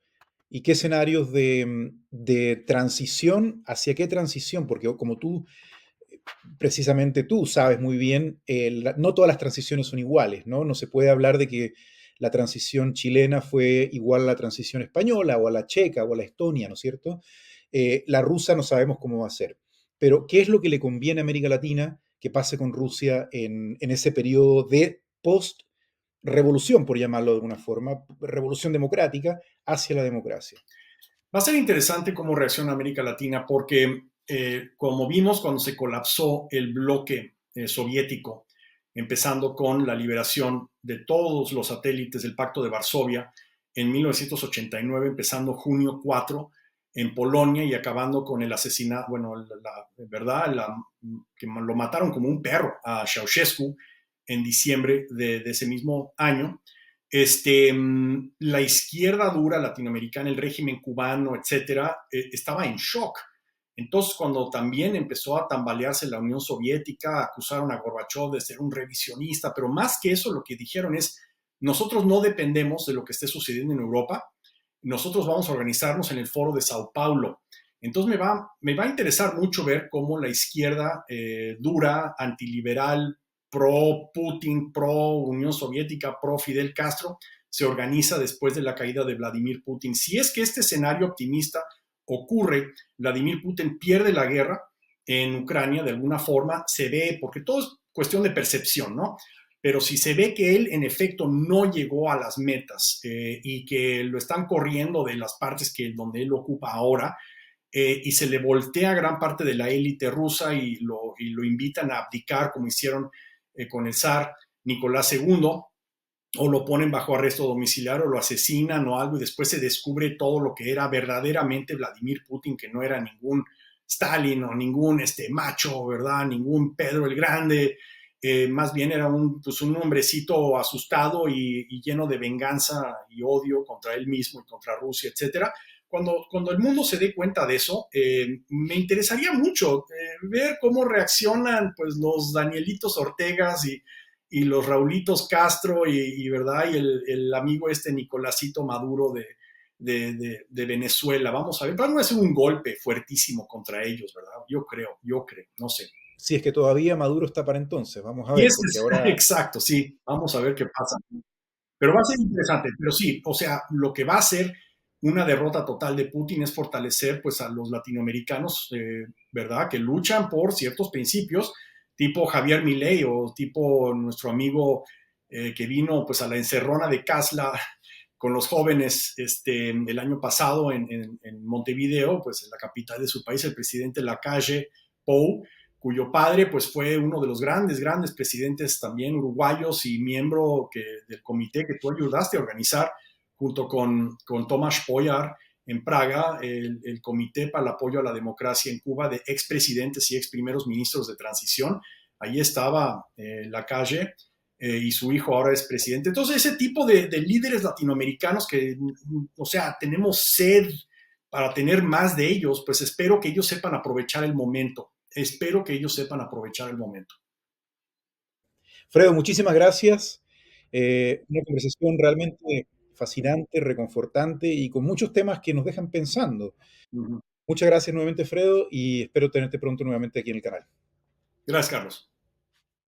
y qué escenarios de transición, hacia qué transición? Porque como tú, precisamente tú sabes muy bien, no todas las transiciones son iguales, ¿no? No se puede hablar de que la transición chilena fue igual a la transición española o a la checa o a la estonia, ¿no es cierto? La rusa no sabemos cómo va a ser. Pero, ¿qué es lo que le conviene a América Latina que pase con Rusia en ese periodo de post-revolución, por llamarlo de alguna forma, revolución democrática hacia la democracia? Va a ser interesante cómo reacciona América Latina porque, como vimos cuando se colapsó el bloque soviético, empezando con la liberación de todos los satélites del Pacto de Varsovia en 1989, empezando junio 4 en Polonia y acabando con el asesinato, bueno, verdad, que lo mataron como un perro a Ceausescu en diciembre de ese mismo año. La izquierda dura latinoamericana, el régimen cubano, etcétera, estaba en shock. Entonces, cuando también empezó a tambalearse la Unión Soviética, acusaron a Gorbachev de ser un revisionista, pero más que eso, lo que dijeron es, nosotros no dependemos de lo que esté sucediendo en Europa, nosotros vamos a organizarnos en el foro de Sao Paulo. Entonces me va a interesar mucho ver cómo la izquierda dura, antiliberal, pro Putin, pro Unión Soviética, pro Fidel Castro, se organiza después de la caída de Vladimir Putin. Si es que este escenario optimista ocurre, Vladimir Putin pierde la guerra en Ucrania de alguna forma, se ve, porque todo es cuestión de percepción, ¿no? Pero si se ve que él en efecto no llegó a las metas y que lo están corriendo de las partes donde él ocupa ahora, y se le voltea gran parte de la élite rusa y lo invitan a abdicar como hicieron con el zar Nicolás II, o lo ponen bajo arresto domiciliario o lo asesinan o algo y después se descubre todo lo que era verdaderamente Vladimir Putin, que no era ningún Stalin o ningún macho, ¿verdad? Ningún Pedro el Grande, más bien era pues un hombrecito asustado y lleno de venganza y odio contra él mismo y contra Rusia, etcétera. Cuando el mundo se dé cuenta de eso, me interesaría mucho ver cómo reaccionan pues los Danielitos Ortegas y los Raulitos Castro ¿verdad? Y el amigo Nicolásito Maduro de Venezuela. Vamos a ver, van a hacer un golpe fuertísimo contra ellos, ¿verdad? Yo creo, no sé. Si es que todavía Maduro está para entonces, vamos a Y ver, es porque ahora exacto, sí, vamos a ver qué pasa. Pero va a ser interesante, pero sí, o sea, lo que va a ser una derrota total de Putin es fortalecer pues a los latinoamericanos, ¿verdad? Que luchan por ciertos principios, tipo Javier Milei o tipo nuestro amigo que vino pues a la encerrona de Casla con los jóvenes el año pasado en Montevideo, pues en la capital de su país, el presidente Lacalle Pou, cuyo padre pues fue uno de los grandes presidentes también uruguayos y miembro del comité que tú ayudaste a organizar junto con Tomás Poyar en Praga, el Comité para el Apoyo a la Democracia en Cuba de expresidentes y ex primeros ministros de transición. Ahí estaba Lacalle y su hijo ahora es presidente. Entonces, ese tipo de líderes latinoamericanos que, o sea, tenemos sed para tener más de ellos, pues espero que ellos sepan aprovechar el momento. Espero que ellos sepan aprovechar el momento. Fredo, muchísimas gracias. Una conversación realmente fascinante, reconfortante y con muchos temas que nos dejan pensando. Uh -huh. Muchas gracias nuevamente, Fredo, y espero tenerte pronto nuevamente aquí en el canal. Gracias, Carlos.